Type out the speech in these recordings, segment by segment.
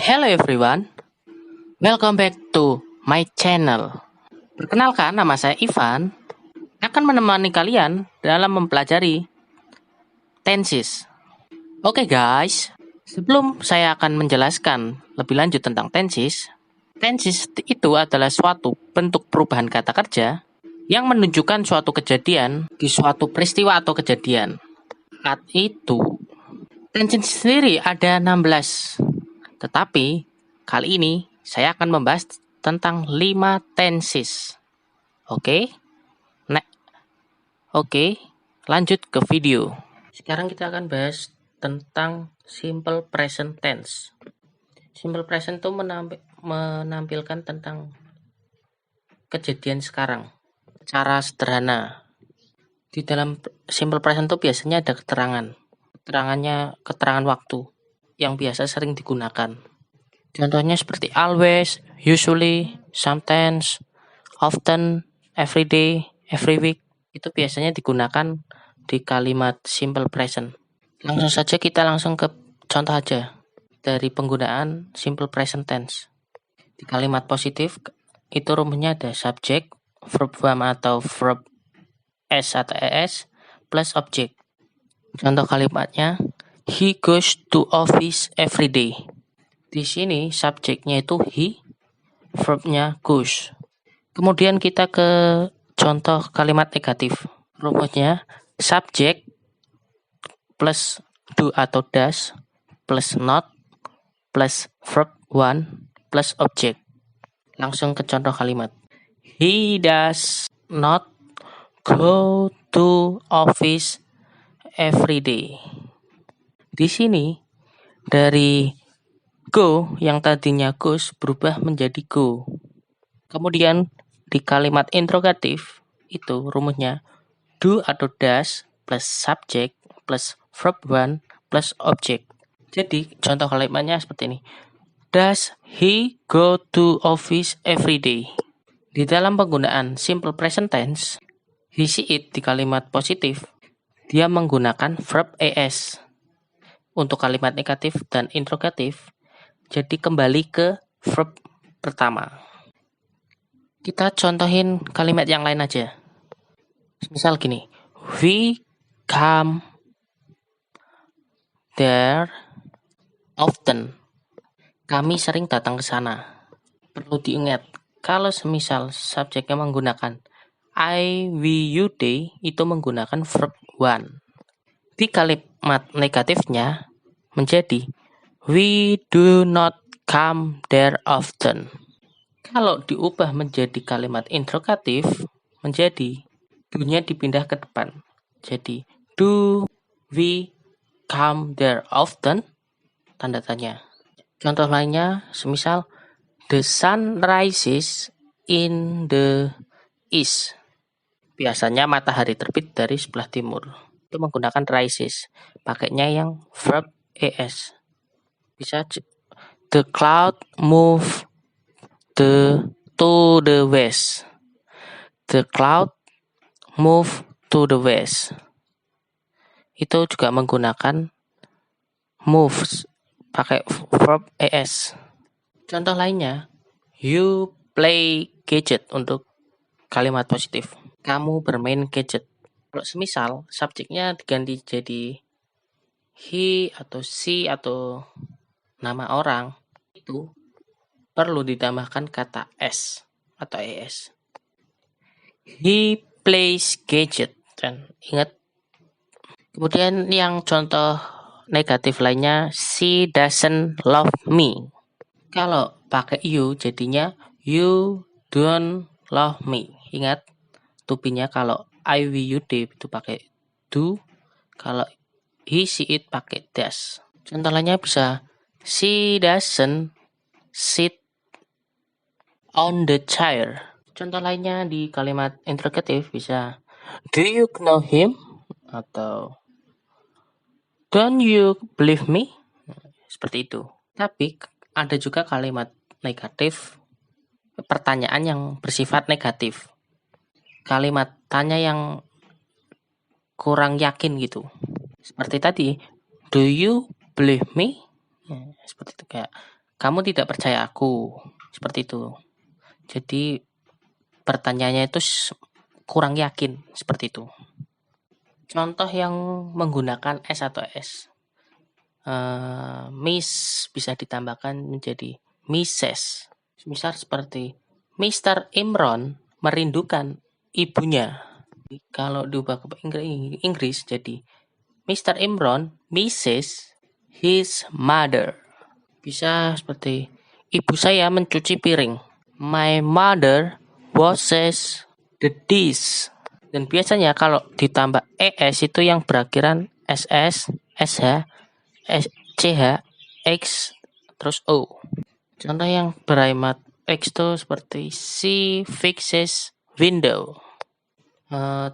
Hello everyone, welcome back to my channel. Perkenalkan, nama saya Ivan, akan menemani kalian dalam mempelajari tenses. Oke guys, sebelum saya akan menjelaskan lebih lanjut tentang tenses itu adalah suatu bentuk perubahan kata kerja yang menunjukkan suatu kejadian di suatu peristiwa atau kejadian. Saat itu, tenses sendiri ada 16. Tetapi kali ini saya akan membahas tentang 5 tenses. Oke? Oke, lanjut ke video. Sekarang kita akan bahas tentang simple present tense. Simple present itu menampilkan tentang kejadian sekarang secara sederhana. Di dalam simple present itu biasanya ada keterangan. Keterangan waktu yang biasa sering digunakan. Contohnya seperti always, usually, sometimes, often, every day, every week. Itu biasanya digunakan di kalimat simple present. Langsung saja kita langsung ke contoh aja dari penggunaan simple present tense. Di kalimat positif itu rumusnya ada subject, verb form atau verb s atau es plus object. Contoh kalimatnya, he goes to office every day. Di sini subjeknya itu he, verbnya goes. Kemudian kita ke contoh kalimat negatif. Rumusnya subject plus do atau does plus not plus verb one plus object. Langsung ke contoh kalimat. He does not go to office every day. Di sini dari go yang tadinya goes berubah menjadi go. Kemudian di kalimat interrogatif itu rumusnya do atau does plus subject plus verb one plus object. Jadi contoh kalimatnya seperti ini. Does he go to office every day? Di dalam penggunaan simple present tense, he see it di kalimat positif, dia menggunakan verb es. Untuk kalimat negatif dan interrogatif, jadi kembali ke verb pertama. Kita contohin kalimat yang lain aja. Misal gini, we come there often. Kami sering datang ke sana. Perlu diingat, kalau semisal subjeknya menggunakan I, we, you, they, itu menggunakan verb one. Di kalimat negatifnya menjadi we do not come there often. Kalau diubah menjadi kalimat interrogatif, menjadi do-nya dipindah ke depan. Jadi do we come there often? Tanda tanya. Contoh lainnya semisal the sun rises in the east. Biasanya matahari terbit dari sebelah timur. Itu menggunakan rises, pakainya yang verb es. Bisa the cloud move to the west. The cloud move to the west. Itu juga menggunakan moves, pakai verb es. Contoh lainnya, you play gadget untuk kalimat positif. Kamu bermain gadget. Kalau semisal subjeknya diganti jadi he atau she atau nama orang, itu perlu ditambahkan kata s atau es. He plays gadget. Dan ingat. Kemudian yang contoh negatif lainnya, she doesn't love me. Kalau pakai you jadinya you don't love me. Ingat, to be-nya kalau I, we, you, they itu pakai do. Kalau he, she, it pakai does. Contoh lainnya bisa she doesn't sit on the chair. Contoh lainnya di kalimat interrogatif bisa do you know him? Atau don't you believe me? Seperti itu. Tapi ada juga kalimat negatif, pertanyaan yang bersifat negatif. Kalimat tanya yang kurang yakin gitu. Seperti tadi, do you believe me? Seperti itu, kayak kamu tidak percaya aku. Seperti itu. Jadi pertanyaannya itu kurang yakin. Seperti itu. Contoh yang menggunakan S atau S. Miss bisa ditambahkan menjadi Mrs. Misal seperti Mr. Imron merindukan ibunya. Kalau diubah ke Inggris jadi Mr. Imron misses his mother. Bisa seperti ibu saya mencuci piring. My mother washes the dish. Dan biasanya kalau ditambah ES itu yang berakhiran SS, SH, CH, X, terus O. Contoh yang berakhir X itu seperti she fixes window.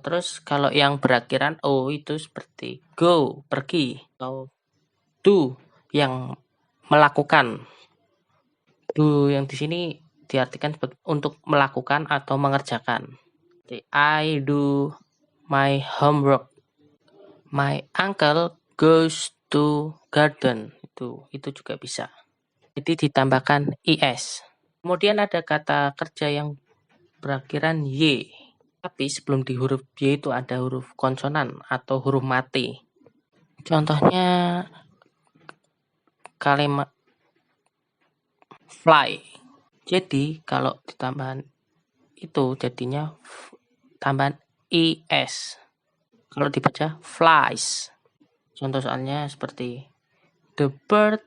Terus kalau yang berakhiran O itu seperti go, pergi, atau do, yang melakukan. Do yang di sini diartikan untuk melakukan atau mengerjakan. I do my homework. My uncle goes to garden. Itu juga bisa. Jadi ditambahkan is. Kemudian ada kata kerja yang berakhiran y. Tapi sebelum di huruf y itu ada huruf konsonan atau huruf mati. Contohnya kalimat fly. Jadi kalau ditambahan itu jadinya tambahan is. Kalau dibaca flies. Contoh soalnya seperti the bird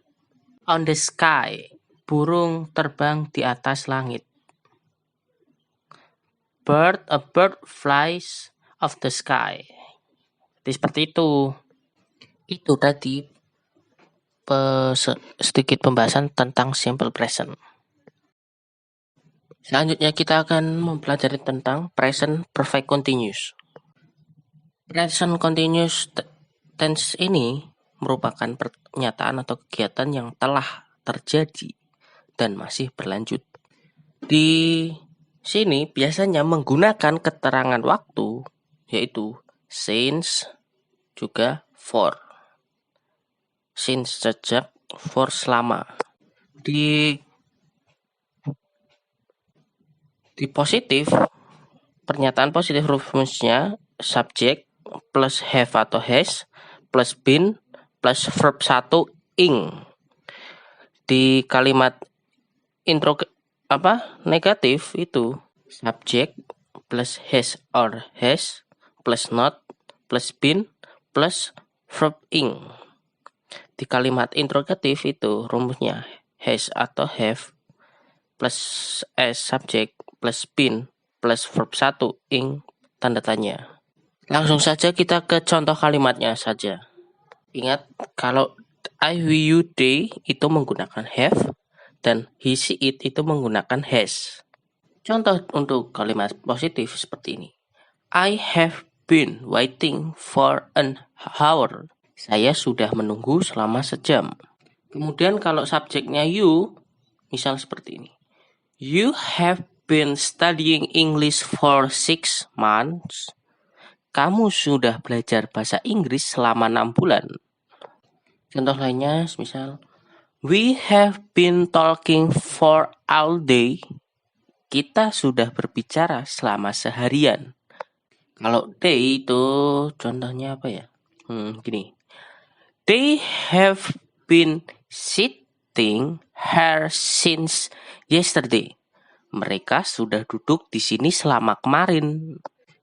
on the sky. Burung terbang di atas langit. A bird flies off the sky. Jadi seperti itu. Itu tadi sedikit pembahasan tentang simple present. Selanjutnya kita akan mempelajari tentang present perfect continuous. Present continuous tense ini merupakan pernyataan atau kegiatan yang telah terjadi dan masih berlanjut. Di sini biasanya menggunakan keterangan waktu, yaitu since, juga for. Since sejak, for selama. Di positif, pernyataan positif rumusnya subject plus have atau has plus been plus verb 1 ing. Di kalimat negatif itu subject plus has or has plus not plus been plus verb ing. Di kalimat interrogatif itu rumusnya has atau have plus as subject plus been plus verb 1 ing tanda tanya. Langsung saja kita ke contoh kalimatnya saja. Ingat kalau I, we, you, they itu menggunakan have dan he, she, it itu menggunakan has. Contoh untuk kalimat positif seperti ini. I have been waiting for an hour. Saya sudah menunggu selama sejam. Kemudian kalau subjeknya you, misal seperti ini. You have been studying English for 6 months. Kamu sudah belajar bahasa Inggris selama 6 bulan. Contoh lainnya misal we have been talking for all day. Kita sudah berbicara selama seharian. Kalau they itu contohnya apa ya? Gini. They have been sitting here since yesterday. Mereka sudah duduk di sini selama kemarin.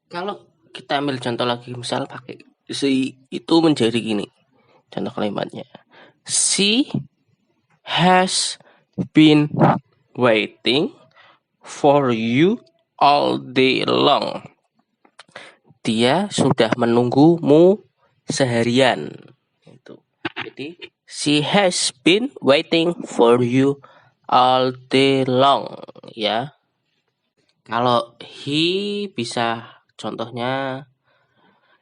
Kalau kita ambil contoh lagi, misal pakai she itu menjadi gini. Contoh kalimatnya. She has been waiting for you all day long. Dia sudah menunggumu seharian. Jadi, she has been waiting for you all day long. Ya. Kalau he bisa contohnya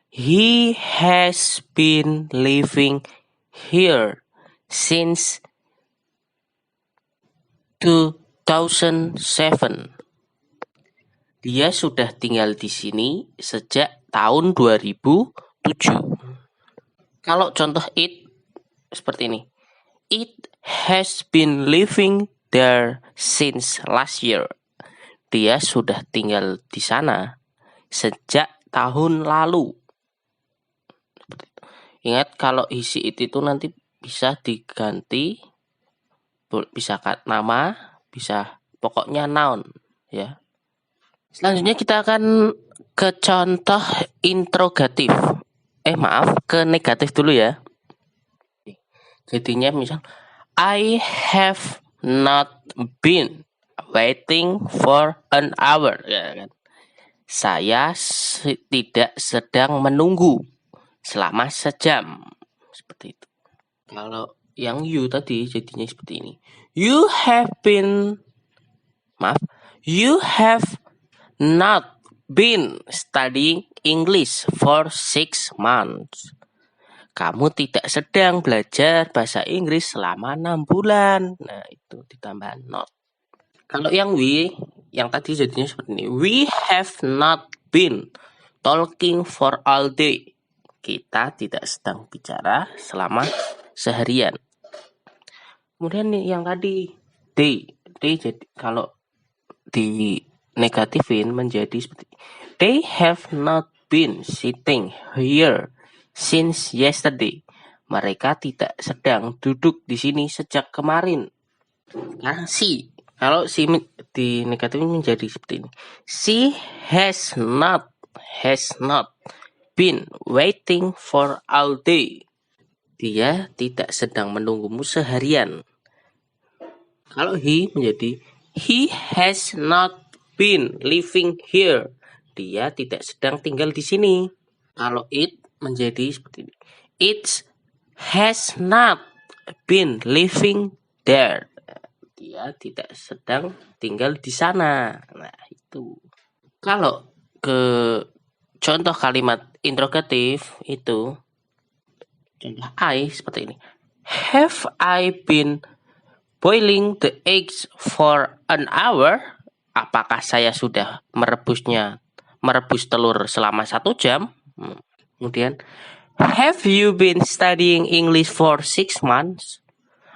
he has been living here since 2007. Dia sudah tinggal di sini sejak tahun 2007. Kalau contoh it seperti ini. It has been living there since last year. Dia sudah tinggal di sana sejak tahun lalu. Ingat kalau isi itu nanti bisa diganti, bisa nama, bisa pokoknya noun ya. Selanjutnya kita akan ke contoh interrogatif. Ke negatif dulu ya. Jadinya misal I have not been waiting for an hour ya kan. Saya tidak sedang menunggu selama sejam. Seperti itu. Kalau yang you tadi jadinya seperti ini. You have not been studying English for 6 months. Kamu tidak sedang belajar bahasa Inggris selama 6 bulan. Nah, itu ditambah not. Kalau yang we, yang tadi jadinya seperti ini. We have not been talking for all day. Kita tidak sedang bicara selama seharian. Kemudian yang tadi they jadi kalau di negatifin menjadi seperti they have not been sitting here since yesterday. Mereka tidak sedang duduk di sini sejak kemarin. Sekarang kalau si di negatifin menjadi seperti ini. She has not been waiting for all day. Dia tidak sedang menunggumu seharian. Kalau he menjadi he has not been living here. Dia tidak sedang tinggal di sini. Kalau it menjadi seperti ini. It has not been living there. Dia tidak sedang tinggal di sana. Nah, itu. Kalau ke contoh kalimat interrogatif itu contoh I seperti ini. Have I been boiling the eggs for an hour? Apakah saya sudah merebus telur selama 1 jam? Kemudian, have you been studying English for 6 months?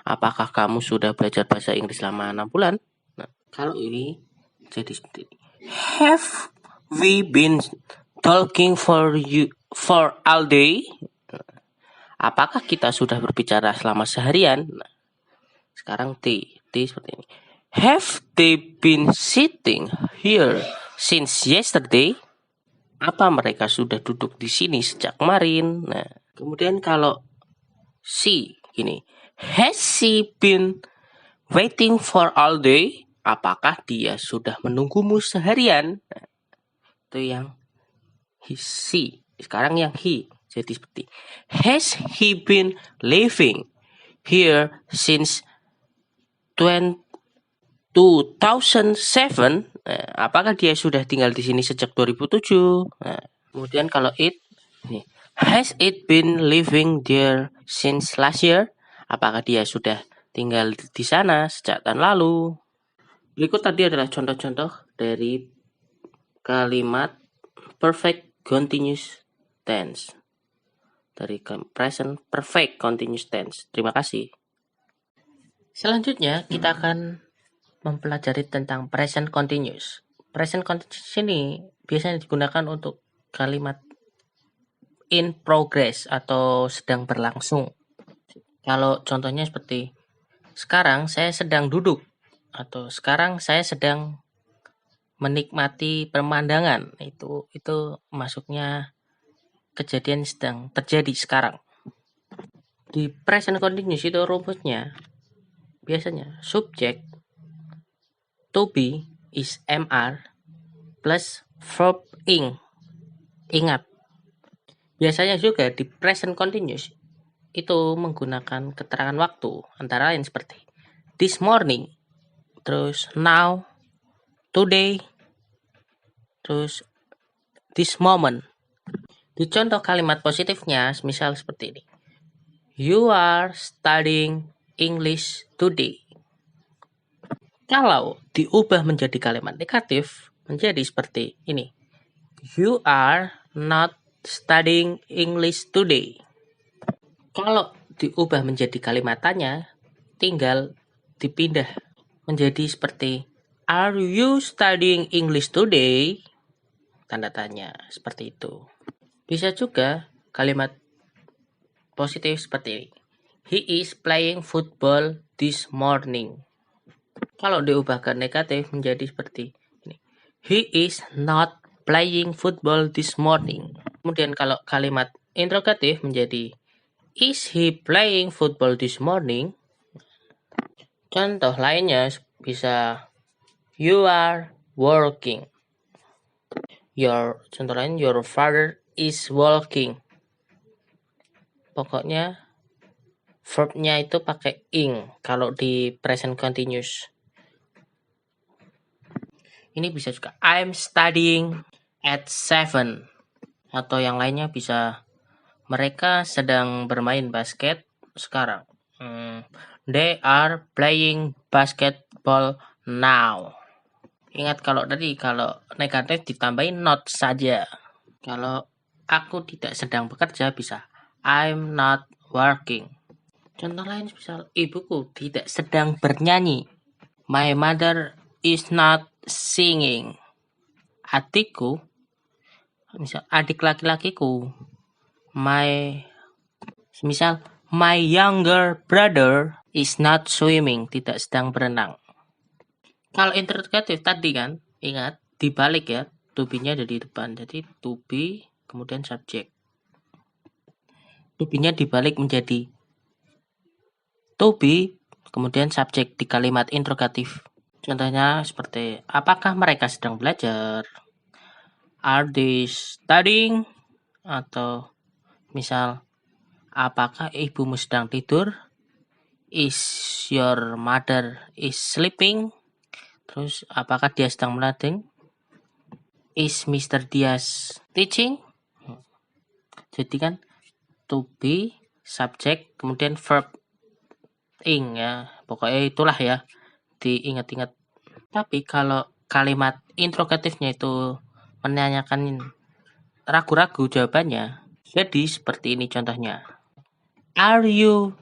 Apakah kamu sudah belajar bahasa Inggris selama 6 bulan? Nah, kalau ini jadi seperti ini. Have we been talking for all day? Apakah kita sudah berbicara selama seharian? Nah, sekarang T seperti ini. Have they been sitting here since yesterday? Apa mereka sudah duduk di sini sejak kemarin? Nah, kemudian kalau C gini. Has she been waiting for all day? Apakah dia sudah menunggumu seharian? Nah, itu yang she. Sekarang yang he. Jadi seperti has he been living here since 2007? Apakah dia sudah tinggal di sini sejak 2007? Nah, kemudian kalau it, has it been living there since last year? Apakah dia sudah tinggal di sana sejak tahun lalu? Berikut tadi adalah contoh-contoh dari kalimat perfect continuous tense. Dari present perfect continuous tense. Terima kasih. Selanjutnya kita akan mempelajari tentang present continuous. Present continuous ini biasanya digunakan untuk kalimat in progress atau sedang berlangsung. Kalau contohnya seperti sekarang saya sedang duduk atau sekarang saya sedang menikmati pemandangan. Itu masuknya kejadian sedang terjadi sekarang. Di present continuous itu rumusnya biasanya subjek to be is MR plus verb ing. Ingat, biasanya juga di present continuous itu menggunakan keterangan waktu antara lain seperti this morning, terus now, today, terus this moment. Di contoh kalimat positifnya misal seperti ini. You are studying English today. Kalau diubah menjadi kalimat negatif menjadi seperti ini. You are not studying English today. Kalau diubah menjadi kalimat tanya tinggal dipindah menjadi seperti Are you studying English today? Tanda tanya, seperti itu. Bisa juga kalimat positif seperti ini. He is playing football this morning. Kalau diubah ke negatif menjadi seperti ini. He is not playing football this morning. Kemudian kalau kalimat interrogatif menjadi Is he playing football this morning? Contoh lainnya bisa You are working. Contoh lain, your father is walking. Pokoknya verbnya itu pakai ing kalau di present continuous. Ini bisa juga I'm studying at 7. Atau yang lainnya bisa mereka sedang bermain basket sekarang. They are playing basketball now. Ingat kalau negatif ditambahin not saja. Kalau aku tidak sedang bekerja bisa I'm not working. Contoh lain misal ibuku tidak sedang bernyanyi. My mother is not singing. Adikku, misal adik laki-lakiku, my younger brother is not swimming, tidak sedang berenang. Kalau interrogatif tadi kan, ingat dibalik ya, to be-nya ada di depan. Jadi to be kemudian subjek. To be-nya dibalik menjadi to be kemudian subjek di kalimat interrogatif. Contohnya seperti apakah mereka sedang belajar? Are they studying? Atau misal apakah ibumu sedang tidur? Is your mother is sleeping? Terus apakah dia sedang melatih? Is Mr. Diaz teaching? Jadi kan to be, subjek, kemudian verb ing ya. Pokoknya itulah ya. Diingat-ingat. Tapi kalau kalimat interrogatifnya itu menanyakan ragu-ragu jawabannya. Jadi seperti ini contohnya. Are you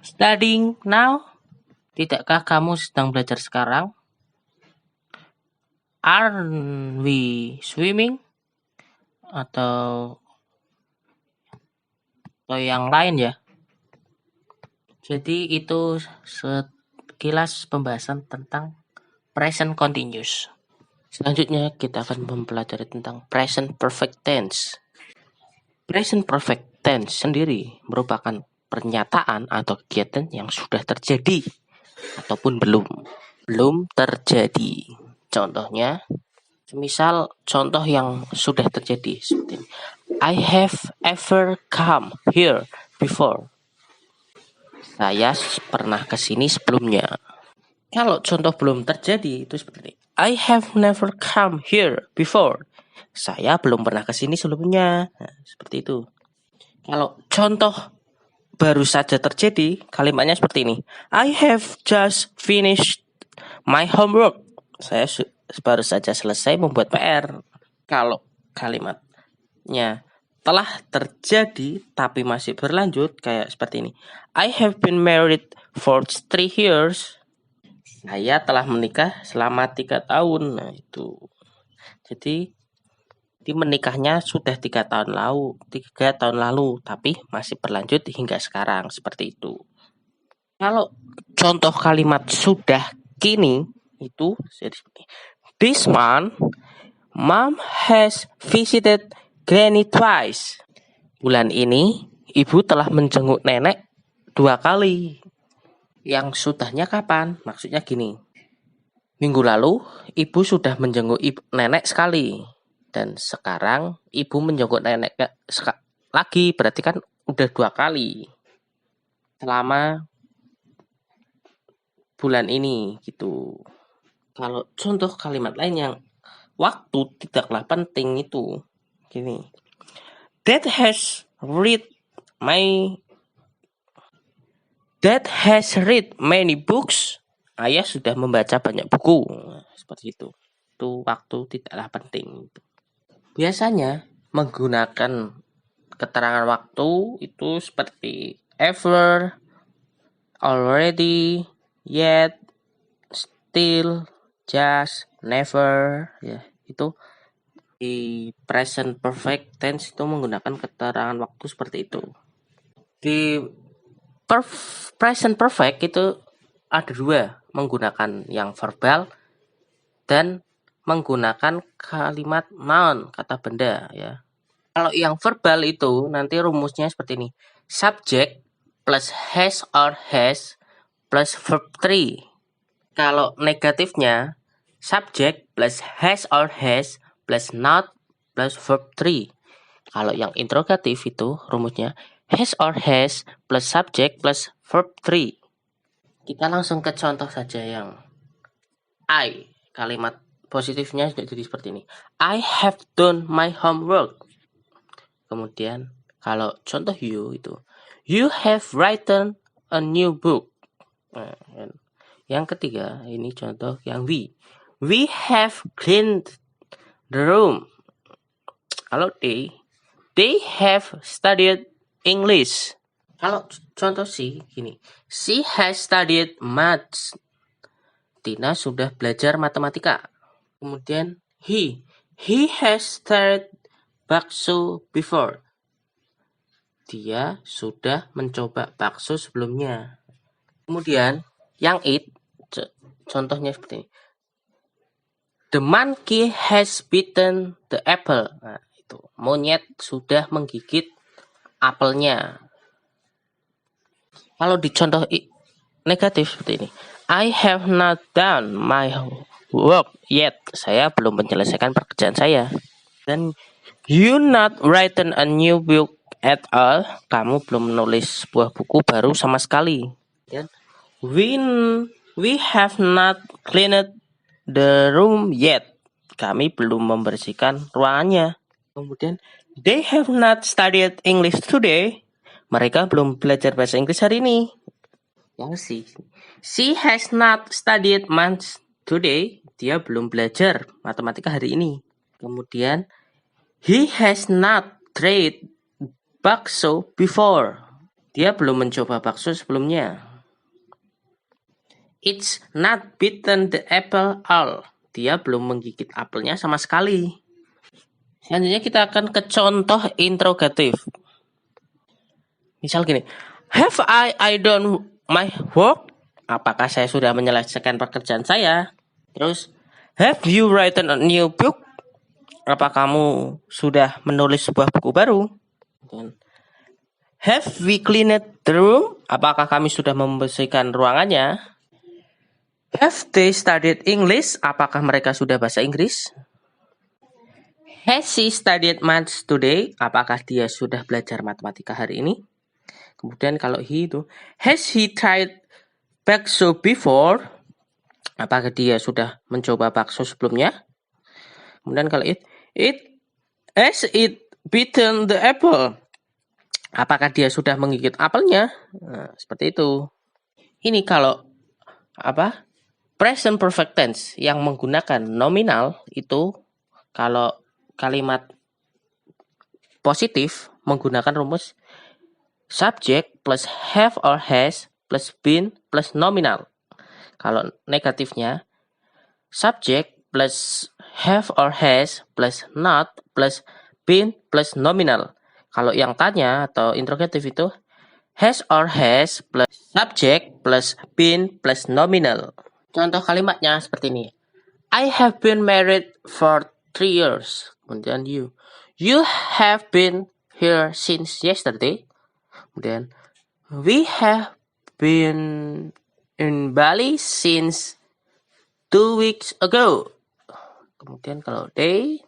studying now? Tidakkah kamu sedang belajar sekarang? Are we swimming? Atau yang lain ya. Jadi itu sekilas pembahasan tentang present continuous. Selanjutnya kita akan mempelajari tentang present perfect tense. Present perfect tense sendiri merupakan pernyataan atau kegiatan yang sudah terjadi ataupun belum terjadi. Contohnya, misal contoh yang sudah terjadi seperti ini. I have ever come here before. Saya pernah kesini sebelumnya. Kalau contoh belum terjadi itu seperti ini. I have never come here before. Saya belum pernah kesini sebelumnya. Nah, seperti itu. Kalau contoh baru saja terjadi, kalimatnya seperti ini. I have just finished my homework. Saya baru saja selesai membuat PR. Kalau kalimatnya telah terjadi tapi masih berlanjut kayak seperti ini. I have been married for 3 years. Saya telah menikah selama 3 tahun. Nah, itu. Jadi menikahnya sudah 3 tahun lalu, tapi masih berlanjut hingga sekarang, seperti itu. Kalau contoh kalimat sudah kini itu seperti this month, Mom has visited Granny twice. Bulan ini ibu telah menjenguk nenek 2 kali. Yang sudahnya kapan? Maksudnya gini. Minggu lalu ibu sudah menjenguk nenek sekali. Dan sekarang ibu menjenguk nenek lagi. Berarti kan udah 2 kali. Selama bulan ini gitu. Kalau contoh kalimat lain yang waktu tidaklah penting itu gini. Dad has read many books. Ayah sudah membaca banyak buku. Seperti itu. Itu waktu tidaklah penting. Biasanya menggunakan keterangan waktu itu seperti ever already, yet, still, just, never, ya itu di present perfect tense itu menggunakan keterangan waktu seperti itu. Di present perfect itu ada dua, menggunakan yang verbal dan menggunakan kalimat noun, kata benda ya. Kalau yang verbal itu nanti rumusnya seperti ini. Subject plus has or has plus verb 3. Kalau negatifnya subject plus has or has plus not plus verb 3. Kalau yang interrogatif itu rumusnya has or has plus subject plus verb 3. Kita langsung ke contoh saja yang I. Kalimat positifnya jadi seperti ini. I have done my homework. Kemudian kalau contoh you itu, you have written a new book. Nah, yang ketiga ini contoh yang we have cleaned the room. Kalau they have studied English. Kalau contoh gini, she has studied maths. Tina sudah belajar matematika. Kemudian he has started bakso before. Dia sudah mencoba bakso sebelumnya. Kemudian yang it, contohnya seperti ini. The monkey has bitten the apple. Nah, itu monyet sudah menggigit apelnya. Kalau di contoh negatif seperti ini. I have not done my work yet. Saya belum menyelesaikan pekerjaan saya. Dan you not written a new book at all. Kamu belum menulis sebuah buku baru sama sekali. Dan we have not cleaned the room yet. Kami belum membersihkan ruangannya. Kemudian they have not studied English today. Mereka belum belajar bahasa Inggris hari ini. Yang she has not studied maths today. Dia belum belajar matematika hari ini. Kemudian he has not tried bakso before. Dia belum mencoba bakso sebelumnya. It's not bitten the apple all. Dia belum menggigit apelnya sama sekali. Selanjutnya kita akan ke contoh interrogatif. Misal gini, have I done my work? Apakah saya sudah menyelesaikan pekerjaan saya? Terus, have you written a new book? Apa kamu sudah menulis sebuah buku baru? Dan, have we cleaned the room? Apakah kami sudah membersihkan ruangannya? Have they studied English? Apakah mereka sudah bahasa Inggris? Has she studied maths today? Apakah dia sudah belajar matematika hari ini? Kemudian kalau he itu, has he tried bakso before? Apakah dia sudah mencoba bakso sebelumnya? Kemudian kalau has it bitten the apple? Apakah dia sudah menggigit apelnya? Nah, seperti itu. Ini kalau present perfect tense yang menggunakan nominal itu kalau kalimat positif menggunakan rumus subject plus have or has plus been plus nominal. Kalau negatifnya subject plus have or has plus not plus been plus nominal. Kalau yang tanya atau interrogatif itu has or has plus subject plus been plus nominal. Contoh kalimatnya seperti ini. I have been married for 3 years. Kemudian you have been here since yesterday. Kemudian we have been in Bali since 2 weeks ago. Kemudian kalau they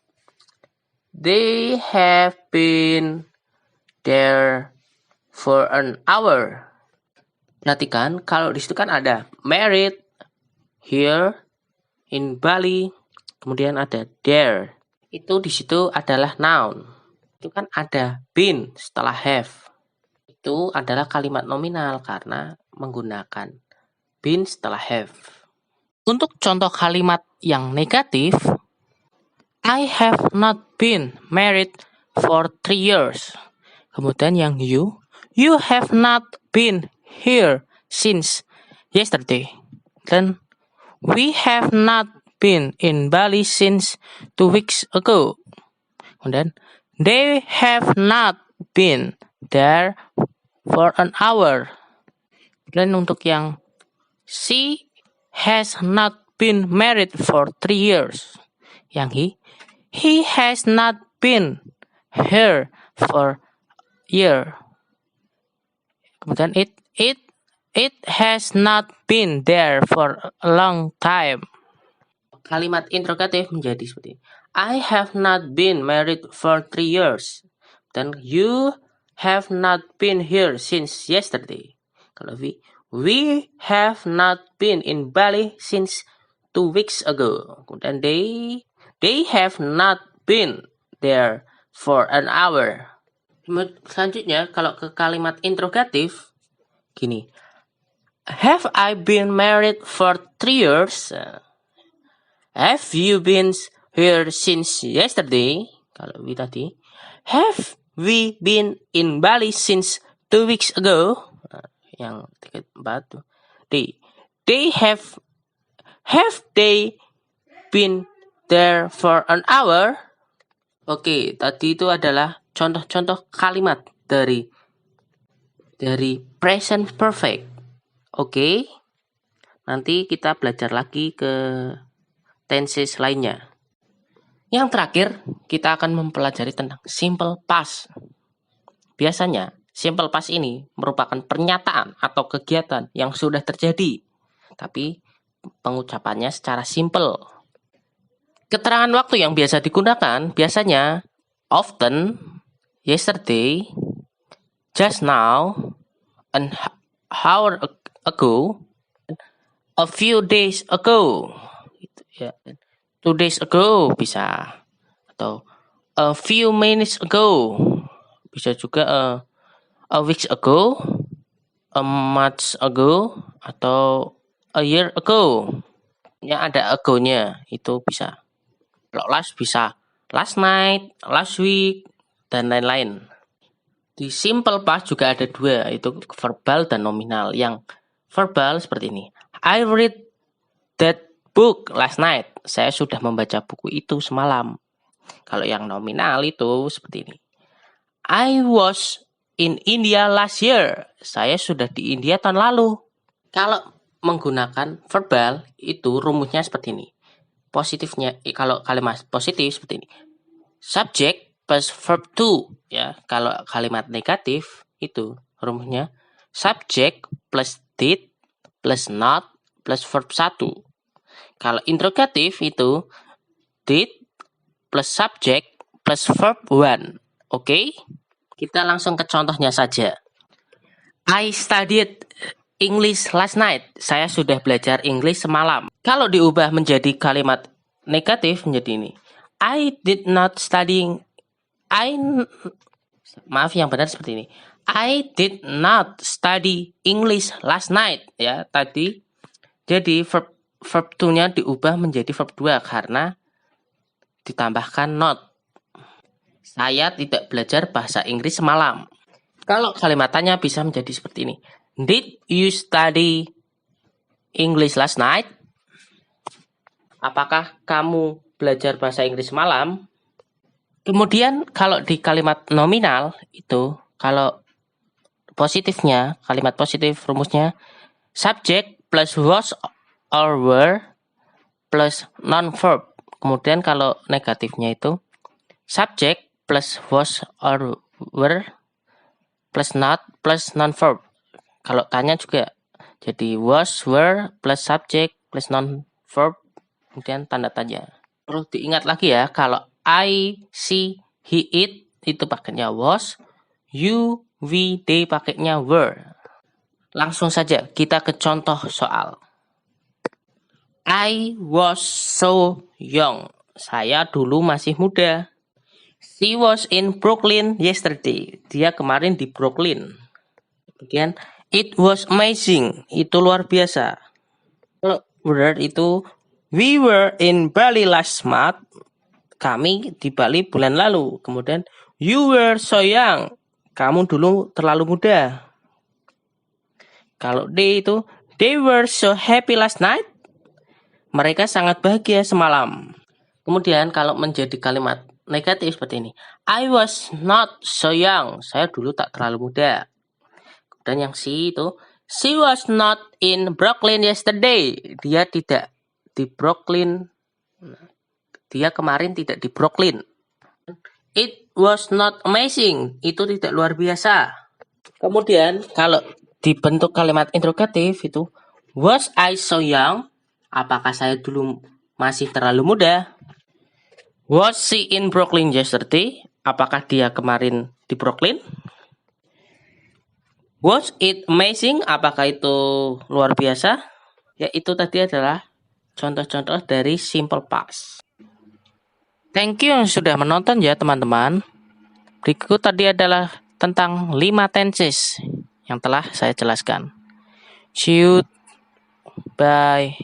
have been there for an hour. Perhatikan kalau di situ kan ada married, here, in Bali, kemudian ada there. Itu di situ adalah noun. Itu kan ada been setelah have. Itu adalah kalimat nominal karena menggunakan been setelah have. Untuk contoh kalimat yang negatif, I have not been married for 3 years. Kemudian yang you have not been here since yesterday. Then we have not been in Bali since 2 weeks ago. Kemudian they have not been there for an hour. Dan untuk yang she has not been married for 3 years. Yang he has not been here for a year. Kemudian it has not been there for a long time. Kalimat interrogatif menjadi seperti ini. I have not been married for 3 years. Dan you have not been here since yesterday. Kalau we have not been in Bali since 2 weeks ago. Kemudian they have not been there for an hour. Selanjutnya, kalau ke kalimat interrogatif, gini. Have I been married for 3 years? Have you been here since yesterday? Kalau we tadi. Have we been in Bali since 2 weeks ago? Yang 3, 4. They have they been there for an hour? Oke, tadi itu adalah contoh-contoh kalimat dari present perfect. Oke. Nanti kita belajar lagi ke tenses lainnya. Yang terakhir, kita akan mempelajari tentang simple past. Biasanya, simple past ini merupakan pernyataan atau kegiatan yang sudah terjadi, tapi pengucapannya secara simple. Keterangan waktu yang biasa digunakan biasanya often, yesterday, just now, an hour ago, a few days ago. 2 days ago bisa, atau a few minutes ago, bisa juga a weeks ago, a month ago, atau a year ago. Yang ada ago-nya itu bisa. Kalau last bisa last night, last week, dan lain-lain. Di simple past juga ada 2, itu verbal dan nominal. Yang verbal seperti ini. I read that book last night. Saya sudah membaca buku itu semalam. Kalau yang nominal itu seperti ini. I was in India last year. Saya sudah di India tahun lalu. Kalau menggunakan verbal itu rumusnya seperti ini. Positifnya, kalau kalimat positif seperti ini. Subject plus verb to. Ya, kalau kalimat negatif itu rumusnya subject plus did plus not plus verb 1. Kalau interrogatif itu did plus subject plus verb 1. Oke? Kita langsung ke contohnya saja. I studied English last night. Saya sudah belajar English semalam. Kalau diubah menjadi kalimat negatif menjadi ini. I did not study. Maaf, yang benar seperti ini. I did not study English last night. Ya, tadi. Jadi verb 2-nya diubah menjadi verb 2 karena ditambahkan not. Saya tidak belajar bahasa Inggris semalam. Kalau kalimatannya bisa menjadi seperti ini. Did you study English last night? Apakah kamu belajar bahasa Inggris malam? Kemudian kalau di kalimat nominal itu, kalau positifnya, kalimat positif rumusnya subject plus was or were plus non-verb. Kemudian kalau negatifnya itu subject plus was or were plus not plus non-verb. Kalau tanya juga jadi was, were, plus subject, plus non-verb, kemudian tanda tanya. Perlu diingat lagi ya, kalau I, she, he, it, itu pakainya was, you, we, they pakainya were. Langsung saja kita ke contoh soal. I was so young. Saya dulu masih muda. She was in Brooklyn yesterday. Dia kemarin di Brooklyn. Kemudian it was amazing. Itu luar biasa. Kalau were itu we were in Bali last month. Kami di Bali bulan lalu. Kemudian you were so young. Kamu dulu terlalu muda. Kalau they itu, they were so happy last night. Mereka sangat bahagia semalam. Kemudian kalau menjadi kalimat negatif seperti ini. I was not so young. Saya dulu tak terlalu muda. Dan yang she itu, she was not in Brooklyn yesterday. Dia tidak di Brooklyn. Dia kemarin tidak di Brooklyn. It was not amazing. Itu tidak luar biasa. Kemudian kalau dibentuk kalimat interrogatif itu, was I so young? Apakah saya dulu masih terlalu muda? Was she in Brooklyn yesterday? Apakah dia kemarin di Brooklyn? Was it amazing? Apakah itu luar biasa? Ya, itu tadi adalah contoh-contoh dari simple past. Thank you yang sudah menonton ya teman-teman. Berikut tadi adalah tentang 5 tenses yang telah saya jelaskan. See you. Bye.